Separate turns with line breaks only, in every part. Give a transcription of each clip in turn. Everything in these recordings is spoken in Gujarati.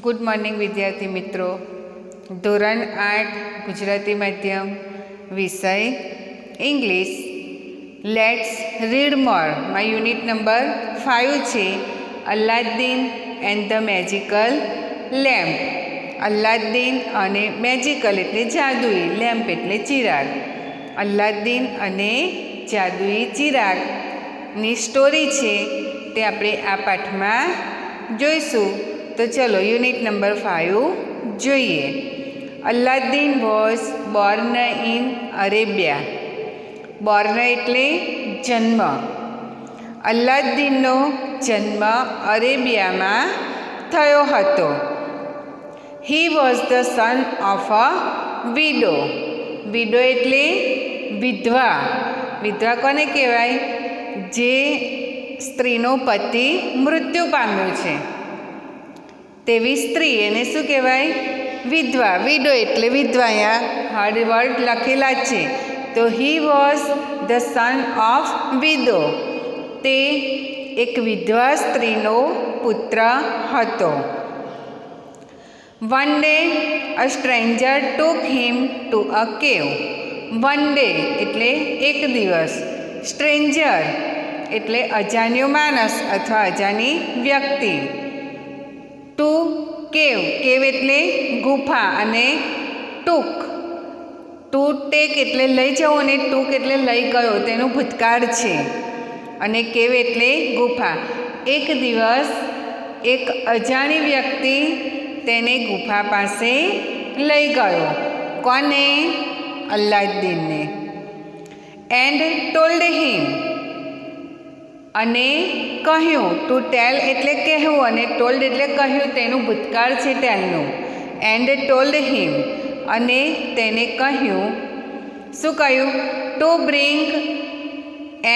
ગુડ મોર્નિંગ વિદ્યાર્થી મિત્રો. ધોરણ 8 ગુજરાતી માધ્યમ, વિષય English. Let's read more. My unit number 5 છે Aladdin and the magical lamp. Aladdin અને મેજિકલ એટલે જાદુઈ, લેમ્પ એટલે ચિરાગ. અલ્લાદીન અને જાદુઈ ચિરાગની સ્ટોરી છે તે આપણે આ પાઠમાં જોઈશું. તો ચલો યુનિટ નંબર 5 જોઈએ. Aladdin was born in Arabia. Born એટલે જન્મ. અલ્લાદીનનો જન્મ અરેબિયામાં થયો હતો. He was the son of a widow. Widow એટલે વિધવા. વિધવા કોને કહેવાય? જે સ્ત્રીનો પતિ મૃત્યુ પામ્યો છે તેવી સ્ત્રી, એને શું કહેવાય? વિધવા. વિડો એટલે વિધવા. અહીંયા હાર્ડ વર્ડ લખેલા છે. તો he was the son of widow. તે એક વિધવા સ્ત્રીનો પુત્ર હતો. One day a stranger took him to a cave. One day એટલે એક દિવસ. સ્ટ્રેન્જર એટલે અજાણ્યો માણસ અથવા અજાણી વ્યક્તિ. ટુ કેવ. કેવ એટલે ગુફા. અને ટૂક, ટુ ટેક એટલે લઈ જવું, અને ટૂક એટલે લઈ ગયો, તેનું ભૂતકાળ છે. અને કેવ એટલે ગુફા. એક દિવસ એક અજાણી વ્યક્તિ તેને ગુફા પાસે લઈ ગયો. કોને? અલ્લાદીનને. And told him. અને કહ્યું. ટુ ટેલ એટલે કહેવું, અને ટોલ્ડ એટલે કહ્યું, તેનું ભૂતકાળ છે ટેલનું. And told him. અને તેને કહ્યું. શું કહ્યું? Two bring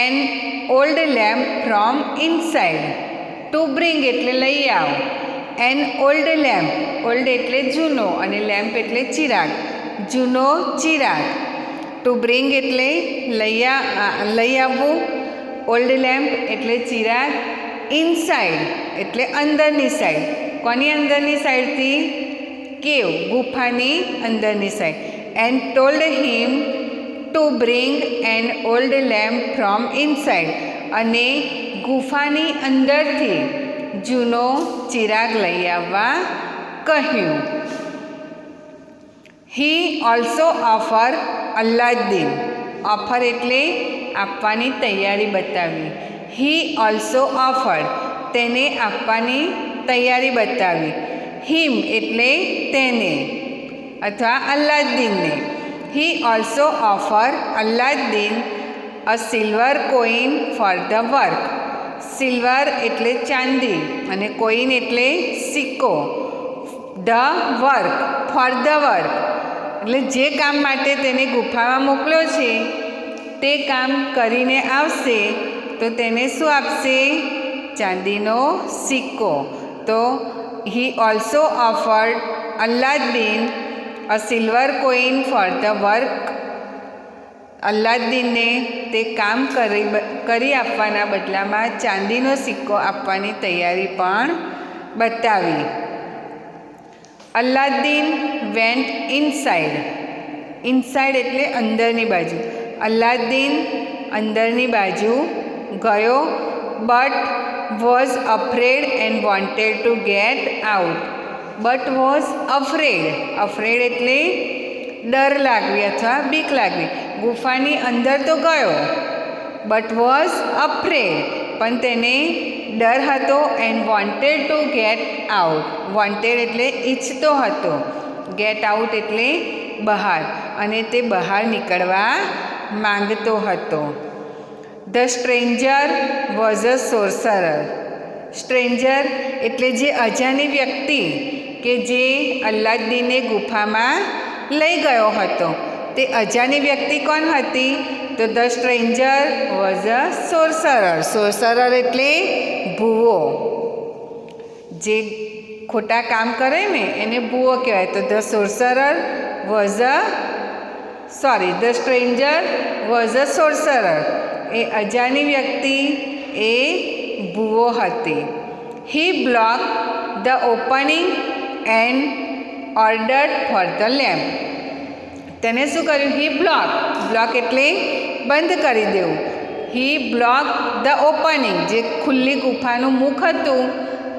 an old lamp from inside. To bring એટલે લઈ આવ. N old lamp. ઓલ્ડ એટલે જૂનો, અને લેમ્પ એટલે ચિરાગ. જૂનો ચિરાગ. ટુ બ્રિંગ એટલે લઈ આવવું. ઓલ્ડ લેમ્પ એટલે ચિરાગ. ઇનસાઇડ એટલે અંદરની સાઈડ. કોની અંદરની સાઈડથી? કેવ, ગુફાની અંદરની side. And told him to bring an old lamp from inside. અને ગુફાની અંદરથી જૂનો ચિરાગ લઈ આવવા કહ્યું. He also offer Aladdin. Offer એટલે આપવાની તૈયારી બતાવી. He also offered. તેને આપવાની તૈયારી બતાવી. હિમ એટલે તેને અથવા અલ્લાદીનને. He also offer Aladdin a silver coin for the work. Silver એટલે ચાંદી, અને કોઈન એટલે સિક્કો. The work, for the work એટલે જે કામ માટે તેને ગુફામાં મોકલ્યો છે તે કામ કરીને આવશે તો તેને શું આપશે? ચાંદીનો સિક્કો. તો he also offered Aladdin a silver coin for the work. અલ્લાદીનને તે કામ કરી આપવાના બદલામાં ચાંદીનો સિક્કો આપવાની તૈયારી પણ બતાવી. Aladdin vent inside. ઇનસાઇડ એટલે અંદરની બાજુ. અલ્લાદીન અંદરની બાજુ ગયો. But was afraid and wanted to get out. But was afraid. Afraid એટલે ડર લાગવી અથવા બીક લાગવી. ગુફાની અંદર તો ગયો, બટ વોઝ અફ્રેડ પણ તેને ડર હતો. And wanted to get out. Wanted એટલે ઈચ્છતો હતો. ગેટ આઉટ એટલે બહાર, અને તે બહાર નીકળવા માંગતો હતો. The stranger was a sorcerer. Stranger એટલે જે અજાણી વ્યક્તિ કે જે અલ્લાદીનને ગુફામાં લઈ ગયો હતો. તે અજાણી વ્યક્તિ કોણ હતી? તો ધ સ્ટ્રેન્જર વોઝ અ સોર્સરર. સોર્સરર એટલે ભૂવો. જે ખોટા કામ કરે ને એને ભૂવો કહેવાય. તો the sorcerer was a the stranger was a sorcerer. એ અજાણી વ્યક્તિ એ ભૂવો હતી. He block the opening and ordered for the lamp. તેને શું કર્યું? હી બ્લોક એટલે બંધ કરી દેવું. હી બ્લોક ધ ઓપનિંગ, જે ખુલ્લી ગુફાનું મુખ હતું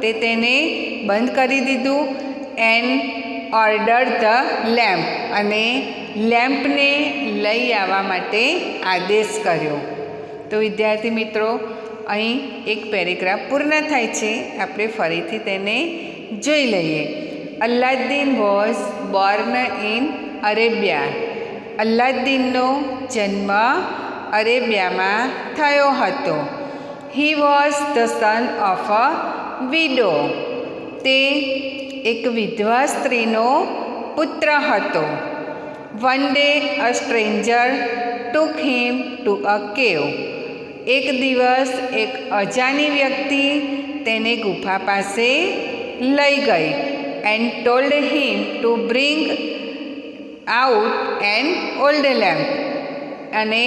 તે તેને બંધ કરી દીધું. એન્ડ ઓર્ડર્ડ ધ લેમ્પ, અને લેમ્પને લઈ આવવા માટે આદેશ કર્યો. તો વિદ્યાર્થી મિત્રો, અહીં એક પેરેગ્રાફ પૂર્ણ થાય છે. આપણે ફરીથી તેને જોઈ લઈએ. Aladdin was born in Arabia. અલ્લાદીનનો જન્મ અરેબિયામાં થયો હતો. He was the son of a widow. તે એક વિધવા સ્ત્રીનો પુત્ર હતો. One day a stranger took him to a cave. એક દિવસ એક અજાણી વ્યક્તિ તેને ગુફા પાસે લઈ ગઈ. And told him to bring out N old lamp. અને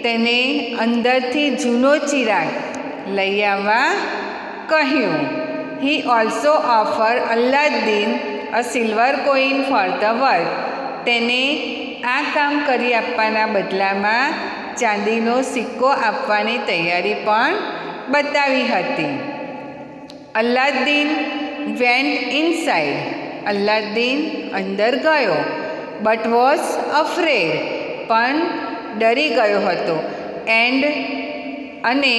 તેને અંદરથી જૂનો ચિરાગ લઈ આવવા કહ્યું. He also offer Aladdin a silver coin for the work. તેને આ કામ કરી આપવાના બદલામાં ચાંદીનો સિક્કો આપવાની તૈયારી પણ બતાવી હતી. Aladdin vent inside. અલ્લાદીન અંદર ગયો. બટ વોઝ અફ્રેડ, પણ ડરી ગયો હતો. અને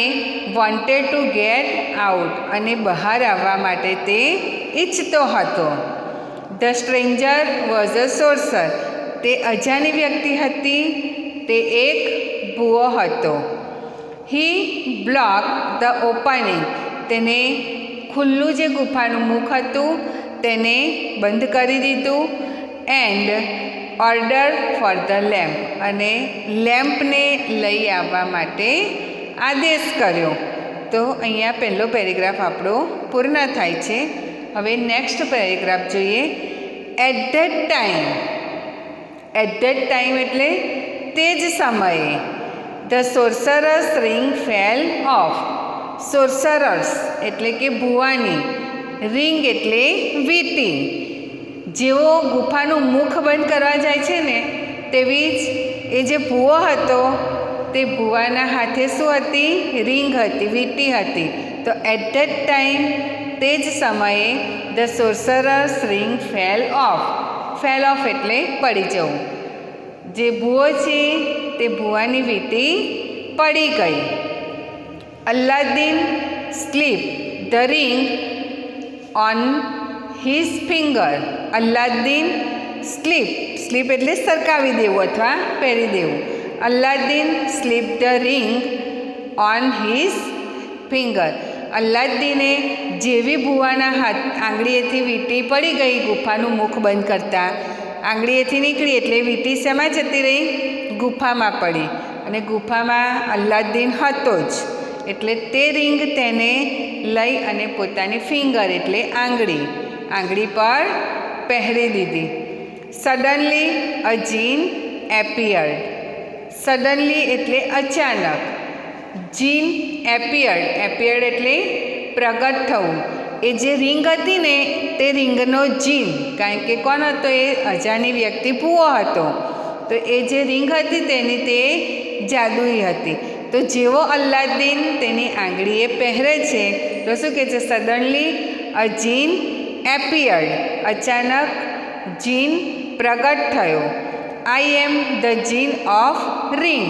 વોન્ટેડ ટુ ગેટ આઉટ, અને બહાર આવવા માટે તે ઈચ્છતો હતો. The stranger was a sorcerer. તે અજાણી વ્યક્તિ હતી. તે એક ભૂવો હતો. He block the opening. તેને ખુલ્લું જે ગુફાનું મુખ હતું તેને બંધ કરી દીધું. And order four the lamp. અને લેમ્પને લઈ આવવા માટે આદેશ કર્યો. તો અહીંયા પહેલો પેરેગ્રાફ આપણો પૂર્ણ થાય છે. હવે નેક્સ્ટ પેરેગ્રાફ જોઈએ. At that time. At that time એટલે તે જ સમયે. The sorcerer's ring fell off. Sorcerer's એટલે કે ભુવાની, રિંગ એટલે વીંટી. જેવો ગુફાનું મુખ બંધ કરવા જાય છે ને, તેવી જ એ જે ભૂવો હતો તે ભુવાના હાથે શું હતી? રિંગ હતી, વીંટી હતી. તો એટ ધેટ ટાઈમ, તે જ સમયે, the sorcerer's ring fell off. Fell off એટલે પડી જવું. જે ભૂવો છે તે ભુવાની વીંટી પડી ગઈ. Aladdin slip the ring on his finger. Aladdin slip એટલે સરકાવી દેવું અથવા પહેરી દેવું. Aladdin slip the ring on his finger. અલ્લાદીને જેવી ભુવાના આંગળીએથી વીંટી પડી ગઈ ગુફાનું મુખ બંધ કરતા, આંગળીએથી નીકળી એટલે વીંટી શેમાં જતી રહી? ગુફામાં પડી. અને ગુફામાં અલ્લાદીન હતો જ, એટલે તે રિંગ તેને લઈ અને પોતાની ફિંગર એટલે આંગળી પર પહેરી દીધી. Suddenly a genie appeared. Suddenly એટલે અચાનક. જીન એપિયર્ડ એટલે પ્રગટ થવું. એ જે રિંગ હતી ને તે રિંગનો જીન, કારણ કે કોણ હતો? એ અજાણી વ્યક્તિ ભૂવો હતો. તો એ જે રિંગ હતી તેની તે જાદુઈ હતી. તો જેવો અલ્લાદીન તેની આંગળીએ પહેરે છે તો શું કહે છે? Suddenly a genie appeared. અચાનક જીન પ્રગટ થયો. I am the genie of ring.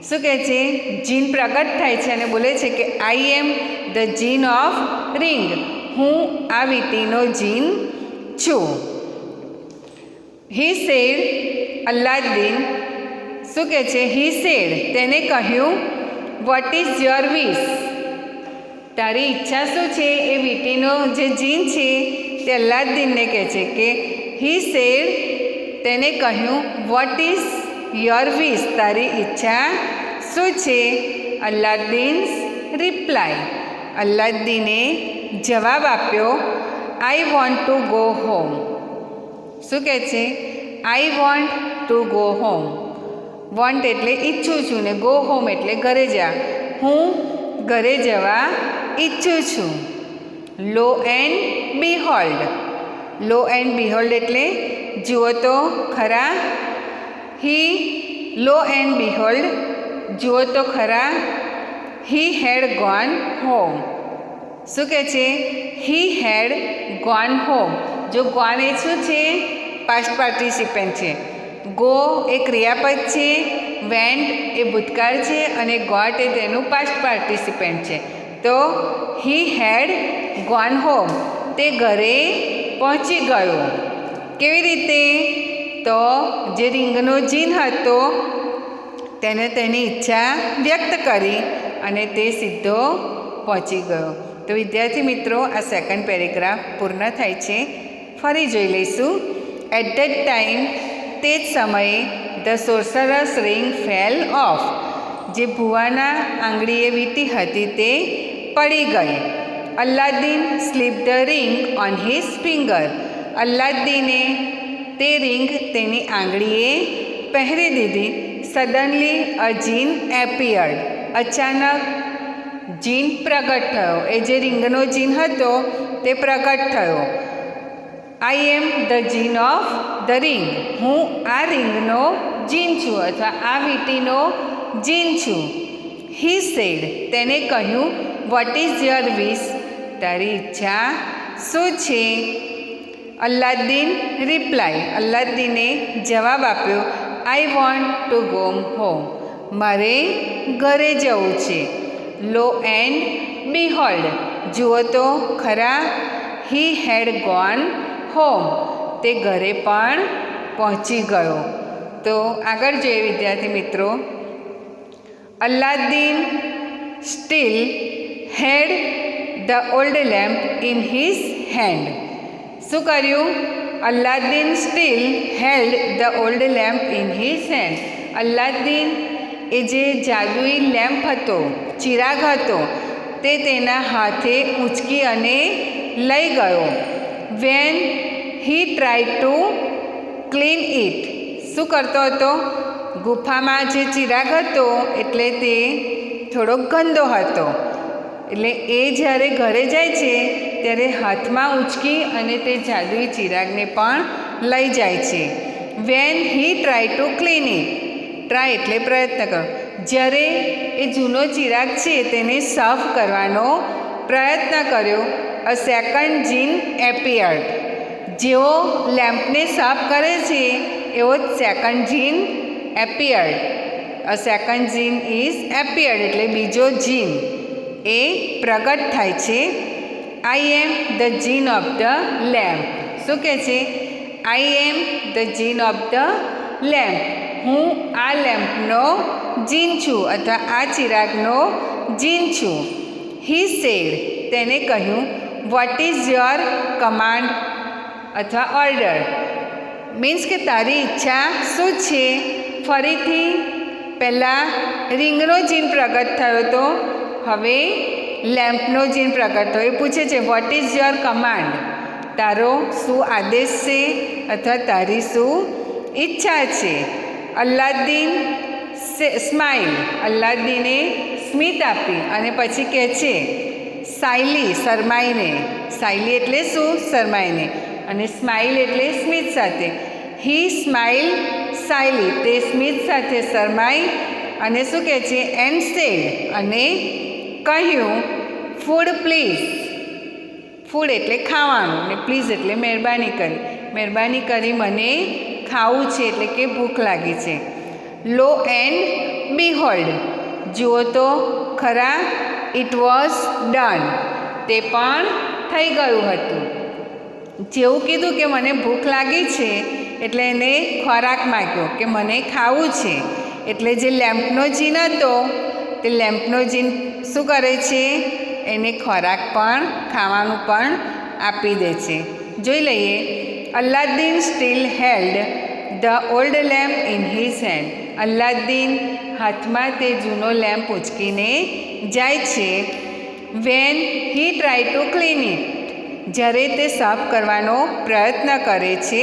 શું કહે છે? જીન પ્રગટ થાય છે અને બોલે છે કે I am the genie of ring. હું આ વીંટીનો જીન છું. He said. અલ્લાદીન શું કહે છે? He said. તેને કહ્યું, વોટ ઇઝ યોર વિશ. તારી ઈચ્છા શું છે? એ વીંટીનો જે જીન છે તે અલ્લાદીનને કહે છે કે હી સેડ. તેને કહ્યું, વોટ ઇઝ યોર વિશ. તારી ઈચ્છા શું છે? અલ્લાદીન્સ રિપ્લાય. અલ્લાદીને જવાબ આપ્યો, I want to go home. શું કહે છે? I want to go home. Want એટલે ઈચ્છું છું, ને ગો હોમ એટલે ઘરે જા. હું ઘરે જવા ઈચ્છું છું. લો એન્ડ બીહોલ્ડ. લો એન્ડ બિહોલ્ડ એટલે જુઓ તો ખરા. હી લો એન્ડ બિહોલ્ડ જુઓ તો ખરા. હી હેડ ગોન હોમ. શું કહે છે? હી હેડ ગોન હોમ. જો ગોન એ શું છે? પાસ્ટ પાર્ટિસિપન્ટ છે. ગો એ ક્રિયાપદ છે, વેન્ટ એ ભૂતકાળ છે અને ગોટ એ તેનું પાસ્ટ પાર્ટિસિપન્ટ છે. તો હી હેડ ગોન હોમ, તે ઘરે પહોંચી ગયો. કેવી રીતે? તો જે રિંગનો ચિહ્ન હતો તેને તેની ઈચ્છા વ્યક્ત કરી અને તે સીધો પહોંચી ગયો. તો વિદ્યાર્થી મિત્રો, આ સેકન્ડ પેરેગ્રાફ પૂર્ણ થાય છે. ફરી જોઈ લઈશું. એટ ધેટ ટાઈમ, તે જ સમયે, the sorcerer's ring fell off. જે ભુવાના આંગળીએ વીંટી હતી તે પડી ગઈ. Aladdin slip the ring on his finger. અલ્લાદીને તે રિંગ તેની આંગળીએ પહેરી દીધી. Suddenly a genie appeared. અચાનક જીન પ્રગટ થયો. એ જે રિંગનો જીન હતો તે પ્રગટ થયો. I am the genie of the ring. હું આ રિંગનો જીન છું અથવા આ વીંટીનો જીન છું. He said. તેને કહ્યું, વોટ ઇઝ યોર વિશ. તારી ઈચ્છા શું છે? Aladdin reply. અલ્લાદીને જવાબ આપ્યો, I want to go home. મારે ઘરે જવું છે. લો એન્ડ બિહોલ્ડ જુઓ તો ખરા. હી હેડ ગોન હોમ. તે ઘરે પણ પહોંચી ગયો. તો આગળ જોઈએ વિદ્યાર્થી મિત્રો. Aladdin still had the old lamp in his hand. શું કર્યું? Aladdin still held the old lamp in his hand. અલ્લાદીન એ જે જાદુઈ લેમ્પ હતો, ચિરાગ હતો, તે તેના હાથે ઊંચકી અને લઈ ગયો. When he try to clean it. શું કરતો હતો? ગુફામાં જે ચિરાગ હતો એટલે તે થોડો ગંદો હતો. એટલે એ જ્યારે ઘરે જાય છે ત્યારે હાથમાં ઊંચકી અને તે જાદુઈ ચિરાગને પણ લઈ જાય છે. When he try to clean it. Try એટલે પ્રયત્ન કરો. જ્યારે એ જૂનો ચિરાગ છે તેને સાફ કરવાનો પ્રયત્ન કર્યો. A second genie appeared. જેવો લેમ્પને સાફ કરે છે એવો જ second genie appeared. A second genie is appeared એટલે બીજો જીન એ પ્રગટ થાય છે. I am the genie of the lamp. શું કહે છે? I am the genie of the lamp. હું આ લેમ્પનો જીન છું અથવા આ ચિરાગનો જીન છું. He said. તેને કહ્યું, વોટ ઇઝ યોર કમાન્ડ અથવા ઓર્ડર. મીન્સ કે તારી ઈચ્છા શું છે? ફરીથી પહેલાં રિંગનો જીન પ્રગટ થયો હતો, હવે લેમ્પનો જીન પ્રગટ થયો. એ પૂછે છે, વોટ ઇઝ યોર કમાન્ડ. તારો શું આદેશ છે અથવા તારી શું ઈચ્છા છે? Aladdin smile. અલ્લાદીને સ્મિત આપી અને પછી કહે છે, સાયલી શરમાઈને. સાયલી એટલે શું? શરમાઈને. અને સ્માઇલ એટલે સ્મિત સાથે. હી સ્માઇલ સાયલી. તે સ્મિત સાથે શરમાઈ અને શું કહે છે? And said. અને કહ્યું, ફૂડ પ્લીઝ. ફૂડ એટલે ખાવાનું ને પ્લીઝ એટલે મહેરબાની કરી. મહેરબાની કરી મને ખાવું છે એટલે કે ભૂખ લાગી છે. લો એન્ડ બિહોલ્ડ જુઓ તો ખરા. It was done. તે પણ થઈ ગયું હતું. જેવું કીધું કે મને ભૂખ લાગી છે એટલે એને ખોરાક માગ્યો કે મને ખાવું છે. એટલે જે લેમ્પનો જીન હતો તે લેમ્પનો જીન શું કરે છે? એને ખોરાક પણ ખાવાનું પણ આપી દે છે. જોઈ લઈએ. Aladdin still held the old lamp in his hand. Aladdin હાથમાં તે જૂનો લેમ્પ ઉંચકીને જાય છે. When he try to clean it. જ્યારે તે સાફ કરવાનો પ્રયત્ન કરે છે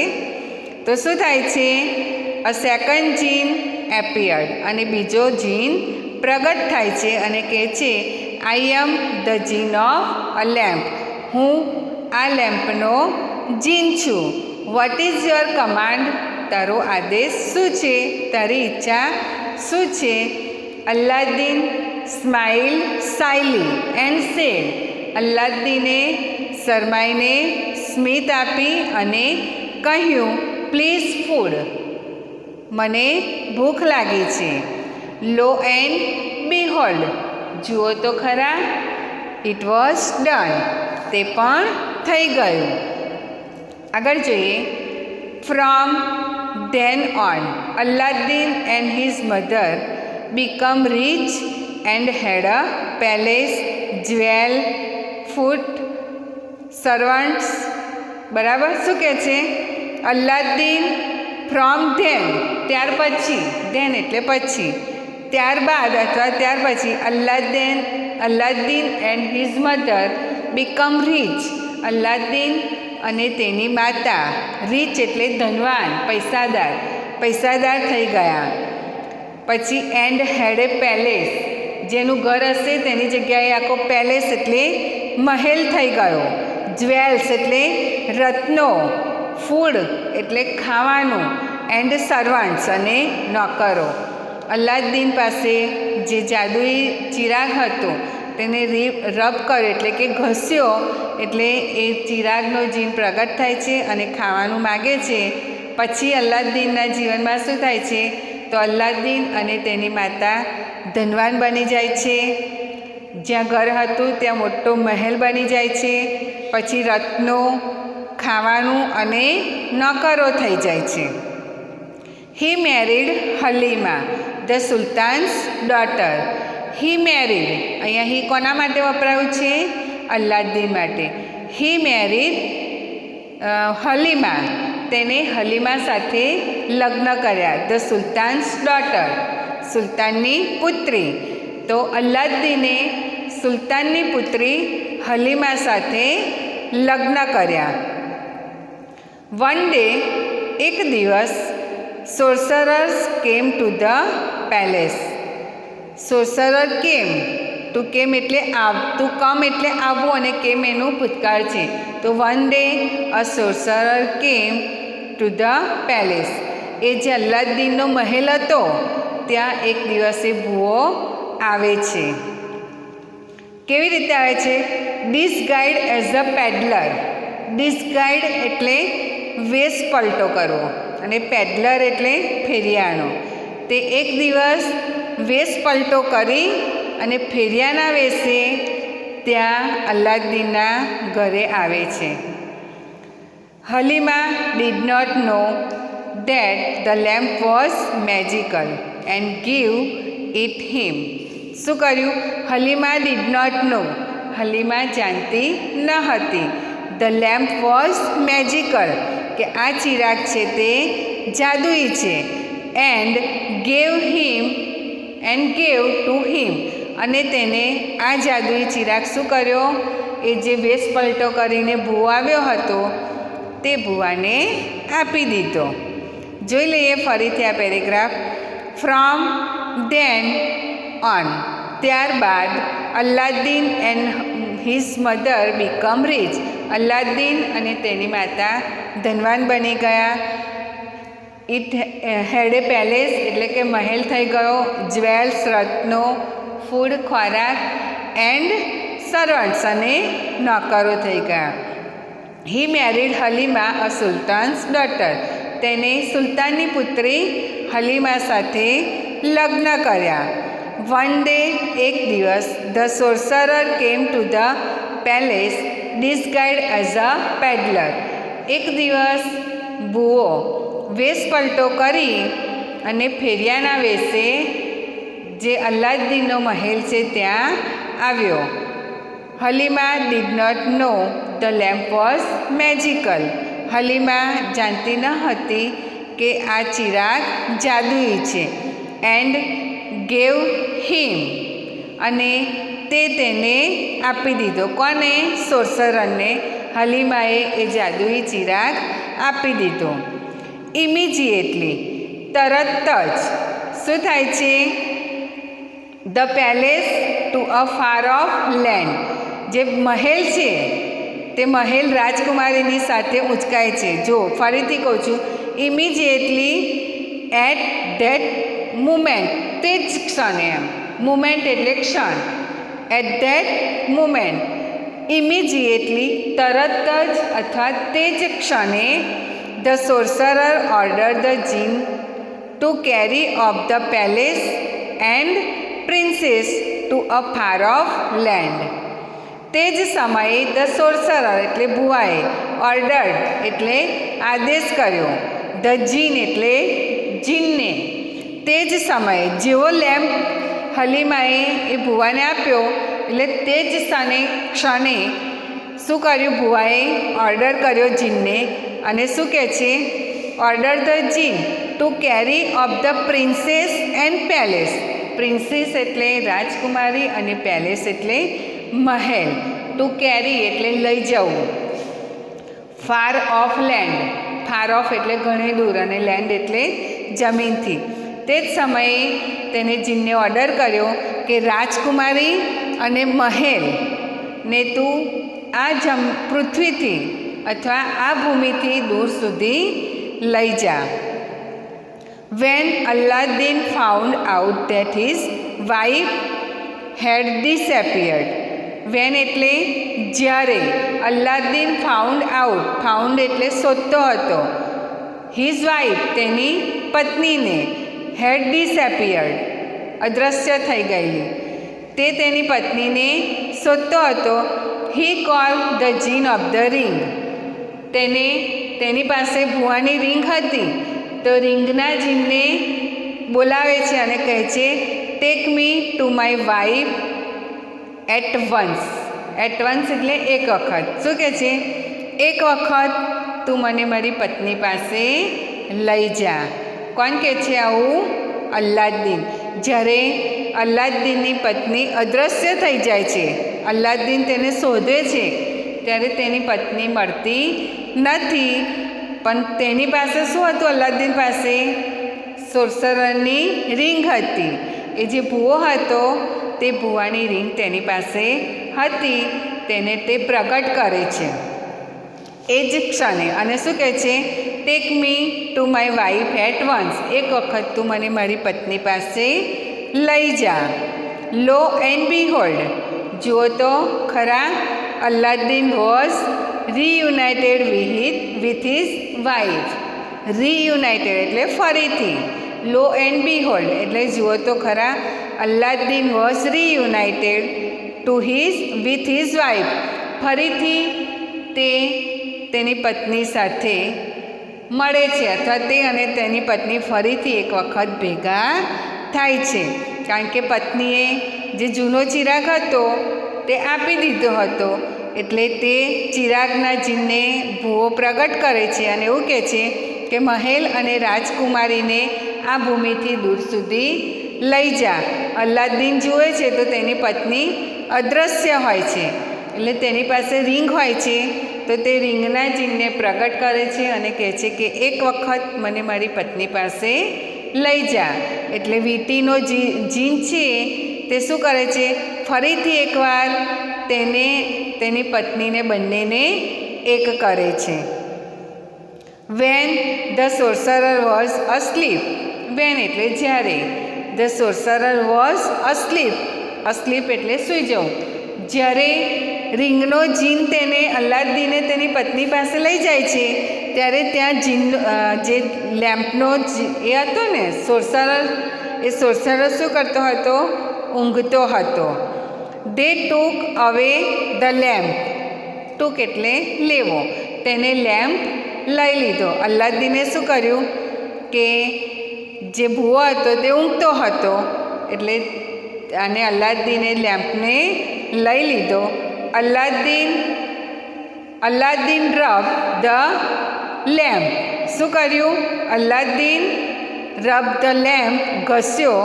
તો શું થાય છે? A second genie appeared. અને બીજો જીન પ્રગટ થાય છે અને કહે છે, I am the genie of a lamp. હું આ લેમ્પનો જીન છું. What is your command? તારો આદેશ શું છે? તારી ઈચ્છા શું છે? Aladdin smile shyly and said. અલ્લાદીને શરમાઈને સ્મિત આપી અને કહ્યું, પ્લીઝ ફૂડ. મને ભૂખ લાગી છે. Lo and behold. જુઓ તો ખરા. It was done. તે પણ થઈ ગયું. આગળ જોઈએ. From then on Aladdin and his mother become rich and had a palace, jewel, foot, servants. બરાબર. શું કહે છે? અલ્લાદીન ફ્રોમ ધેન, ત્યાર પછી, ધેન એટલે પછી, ત્યારબાદ અથવા ત્યાર પછી Aladdin and his mother become rich. Aladdin અને તેની માતા, રીચ એટલે ધનવાન, પૈસાદાર થઈ ગયા. પછી એન્ડ હેડ એ પેલેસ, જેનું ઘર હશે તેની જગ્યાએ આખો પેલેસ એટલે મહેલ થઈ ગયો. જ્વેલ્સ એટલે રત્નો, ફૂડ એટલે ખાવાનું, એન્ડ સર્વન્ટ્સ અને નોકરો. અલ્લાદીન પાસે જે જાદુઈ ચિરાગ હતો તેને રબ કર્યો એટલે કે ઘસ્યો એટલે એ ચિરાગનો જીન પ્રગટ થાય છે અને ખાવાનું માગે છે. પછી અલ્લાદીનના જીવનમાં શું થાય છે? તો અલ્લાદીન અને તેની માતા ધનવાન બની જાય છે. જ્યાં ઘર હતું ત્યાં મોટો મહેલ બની જાય છે. પછી રત્નો, ખાવાનું અને નોકરો થઈ જાય છે. He married Halima, the sultan's daughter. He married, અહીંયા હી કોના માટે વપરાયું છે? અલ્લાદીન માટે. હી મેરીડ હલીમા, તેને હલીમા સાથે લગ્ન કર્યા. ધ સુલતાન્સ ડોટર, સુલતાનની પુત્રી. તો અલ્લાદીને સુલતાનની પુત્રી હલીમા સાથે લગ્ન કર્યા. વન ડે, એક દિવસ, સોર્સરર્સ કેમ to the palace. સોર્સરર came, two કેમ એટલે ટુ કમ એટલે આવવું અને કેમ એનું ભૂતકાળ છે. તો one day a સોર્સરર came to the palace. એ જે અલ્લાદીનનો મહેલ હતો ત્યાં એક દિવસે ભૂવો આવે છે. કેવી રીતે આવે છે? ડિસગાઇડ એઝ અ પેડલર. ડિસગાઇડ એટલે વેશ પલટો કરવો અને પેડલર એટલે ફેરિયાનો. તે એક દિવસ વેશ પલટો કરી અને ફેરિયાના વેશે ત્યાં અલ્લાદીનના ઘરે આવે છે. Halima did not know that the lamp was magical and give it him. શું કર્યું? હલીમા ડીડ નોટ નો, હલીમા જાણતી ન હતી. ધ લેમ્પ વોઝ મેજિકલ, કે આ ચિરાગ છે તે જાદુઈ છે. એન્ડ ગેવ ટુ હિમ, અને તેને આ જાદુઈ ચિરાગ શું કર્યો? એ જે વેશ પલટો કરીને ભૂવો આવ્યો હતો તે ભૂવાને આપી દીધો. જોઈ લઈએ ફરીથી આ પેરેગ્રાફ. ફ્રોમ ધેન ઓન, ત્યારબાદ Aladdin and his mother become rich. Aladdin અને તેની માતા ધનવાન બની ગયા. ઇટ હેડ એ પેલેસ એટલે કે મહેલ થઈ ગયો. જ્વેલ્સ રત્નો, ફૂડ ખોરાક, એન્ડ સર્વન્ટ્સ અને નોકરો થઈ ગયા. હી મેરીડ હલીમા અ સુલતાન્સ ડોટર. તેને સુલતાનની પુત્રી હલીમા સાથે લગ્ન કર્યા. વન ડે, એક દિવસ, the sorcerer came to the palace disguised as a peddler. એક દિવસ ભૂવો વેશ પલટો કરી અને ફેરિયાના વેશે જે અલ્લાદીનનો મહેલ છે ત્યાં આવ્યો. Halima did not know the lamp was magical. Halima જાણતી ન હતી કે આ ચિરાગ જાદુઈ છે. એન્ડ ગેવ હિમ, અને તે તેને આપી દીધો. કોને? સોર્સરરને. હલીમાએ એ જાદુઈ ચિરાગ આપી દીધો. ઇમિજિએટલી, તરત જ. શું થાય છે? The palace two a far off land, જે મહેલ છે તે મહેલ રાજકુમારીની સાથે ઉંચકાય છે. જો ફરીથી કહું છું, ઇમિજિએટલી એટ ધેટ મુમેન્ટ, તે જ ક્ષણે, એમ મુમેન્ટ એટલે ક્ષણ, એટ ધેટ મુમેન્ટ ઇમિજિએટલી તરત જ અથવા તે જ ક્ષણે the sorcerer order the genie to carry off the palace and princess to a far off land. તે જ સમયે ધ સોર્સરર એટલે ભુવાએ, ઓર્ડર્ડ એટલે આદેશ કર્યો, ધ જીન એટલે જીનને. તે જ સમયે જેવો લેમ્પ હલીમાએ એ ભુવાને આપ્યો એટલે તે જ ક્ષણે શું કર્યું? ભુવાએ ઓર્ડર કર્યો જીનને, અને શું કહે છે? Order the genie to carry off the princess and palace. Princess એટલે રાજકુમારી અને પેલેસ એટલે મહેલ. ટુ કેરી એટલે લઈ જવું. Far off land, far of એટલે ઘણી દૂર, અને લેન્ડ એટલે જમીનથી. તે જ સમયે તેને જીનને ઓર્ડર કર્યો કે રાજકુમારી અને મહેલને તું આ પૃથ્વીથી અથવા આ ભૂમિથી દૂર સુધી લઈ જા. When Aladdin found out that his wife had disappeared. When એટલે જ્યારે, અલ્લાદીન ફાઉન્ડ આઉટ, ફાઉન્ડ એટલે શોધતો હતો, હિઝ વાઇફ તેની પત્નીને, હેડ ડિસએપિયર્ડ અદૃશ્ય થઈ ગયેલી, તે તેની પત્નીને શોધતો હતો. He call the genie of the ring. તેની પાસે ભુવાની રિંગ હતી, તો રિંગના જીનને બોલાવે છે અને કહે છે, take me to my wife at once. At once એટલે એક વખત. શું કહે છે? એક વખત તું મને મારી પત્ની પાસે લઈ જા. કોણ કહે છે આવું? અલ્લાદીન. જ્યારે અલ્લાદીનની પત્ની અદૃશ્ય થઈ જાય છે, અલ્લાદીન તેને શોધે છે, ત્યારે તેની પત્ની મળતી નથી. પણ તેની પાસે શું હતું? અલ્લાદીન પાસે સોર્સરરની રિંગ હતી. એ જે ભૂવો હતો તે ભૂવાની રિંગ તેની પાસે હતી. તેને તે પ્રગટ કરે છે એ જ ક્ષણે, અને શું કહે છે? Take me to my wife at once. એક વખત તું મને મારી પત્ની પાસે લઈ જા. લો એન્ડ બીહોલ્ડ, જુઓ તો ખરા, Aladdin was reunited with his wife. Reunited એટલે ફરીથી. લો એન્ડ બીહોલ્ડ એટલે જુઓ તો ખરા, Aladdin was reunited with his wife. ફરીથી તે તેની પત્ની સાથે મળે છે, અથવા તે અને તેની પત્ની ફરીથી એક વખત ભેગા થાય છે. કારણ કે પત્નીએ જે જૂનો ચિરાગ હતો તે આપી દીધો હતો, એટલે તે ચિરાગના જીનને ભૂવો પ્રગટ કરે છે અને એવું કહે છે કે મહેલ અને રાજકુમારીને આ ભૂમિથી દૂર સુધી લઈ જા. અલ્લાદીન જુએ છે તો તેની પત્ની અદૃશ્ય હોય છે, એટલે તેની પાસે રિંગ હોય છે, તો તે રિંગના જીનને પ્રગટ કરે છે અને કહે છે કે એક વખત મને મારી પત્ની પાસે લઈ જા. એટલે વીંટીનો જીન છે તે શું કરે છે? ફરીથી એકવાર તેની પત્નીને બંનેને એક કરે છે. When the sorcerer was asleep. When એટલે જ્યારે, the sorcerer was asleep. Asleep એટલે સૂઈ જવું. જ્યારે રિંગનો જીન તેને અલ્લાદીને તેની પત્ની પાસે લઈ જાય છે, ત્યારે ત્યાં જીન જે લેમ્પનો એ હતો ને સોર્સરર, એ સોર્સરર શું કરતો હતો? ઊંઘતો હતો. દે ટૂક અવે ધ લેમ્પ. ટૂક એટલે લેવો. તેને લેમ્પ લઈ લીધો. અલ્લાદીને શું કર્યું કે જે ભૂવો હતો તે ઊંઘતો હતો, એટલે અને અલ્લાદીને લેમ્પને લઈ લીધો. Aladdin rub the lamp. શું કર્યું? અલ્લાદીન રબ ધ લેમ્પ, ઘસ્યો.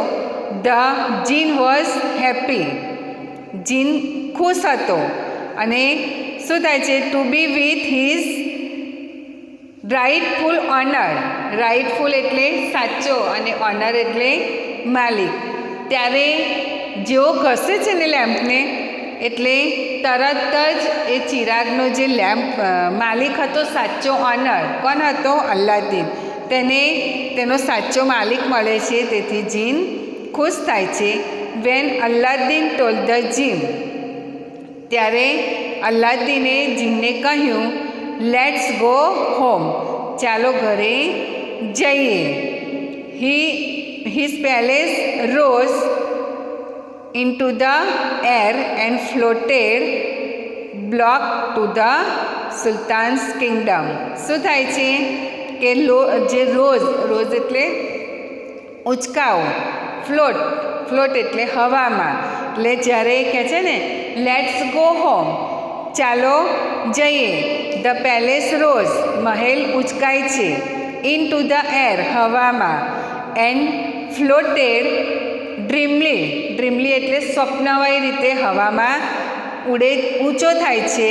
The genie was happy. જીન ખુશ હતો. અને શું થાય છે? To be with his rightful owner. Rightful એટલે સાચો અને ઓનર એટલે માલિક. ત્યારે જેવો ઘસે છે ને લેમ્પને, એટલે તરત જ એ ચિરાગનો જે લેમ્પ માલિક હતો, સાચો ઓનર કોણ હતો? અલ્લાદીન. તેને તેનો સાચો માલિક મળે છે, તેથી જીન ખુશ થાય છે. વેન અલ્લાદીન ટોલ્ડ ધ જીન, ત્યારે અલ્લાદીને જીનને કહ્યું, લેટ્સ ગો હોમ, ચાલો ઘરે જઈએ. His palace rose into the air and floated block to the Sultan's kingdom. શું થાય છે કે જે રોઝ એટલે ઉચકાઓ, ફ્લોટ એટલે હવામાં. એટલે જ્યારે કહે છે ને લેટ્સ ગો હોમ, ચાલો જઈએ. ધ પેલેસ રોઝ, મહેલ ઉચકાય છે. ઇન ટુ ધ એર, હવામાં. એન્ડ ફ્લોટેડ ડ્રીમલી એટલે સ્વપ્નમય રીતે હવામાં ઊંચો થાય છે.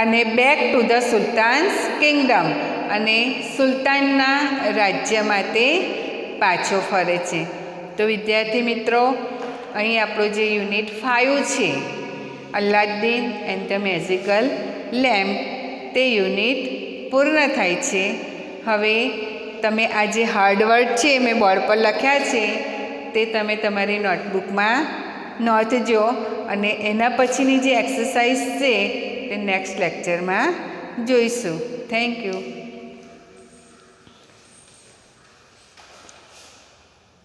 અને બેક ટુ ધ સુલતાન્સ કિંગડમ, અને સુલતાનના રાજ્યમાં તે પાછો ફરે છે. તો વિદ્યાર્થી મિત્રો, અહીં આપણો જે યુનિટ 5 છે, Aladdin and the magical lamp, તે યુનિટ પૂર્ણ થાય છે. હવે તમે આ જે હાર્ડવર્ડ છે મેં બોર્ડ પર લખ્યા છે, તે તમે તમારી નોટબુકમાં નોંધજો, અને એના પછીની જે એક્સરસાઇઝ છે તે નેક્સ્ટ લેક્ચરમાં જોઈશું. Thank you.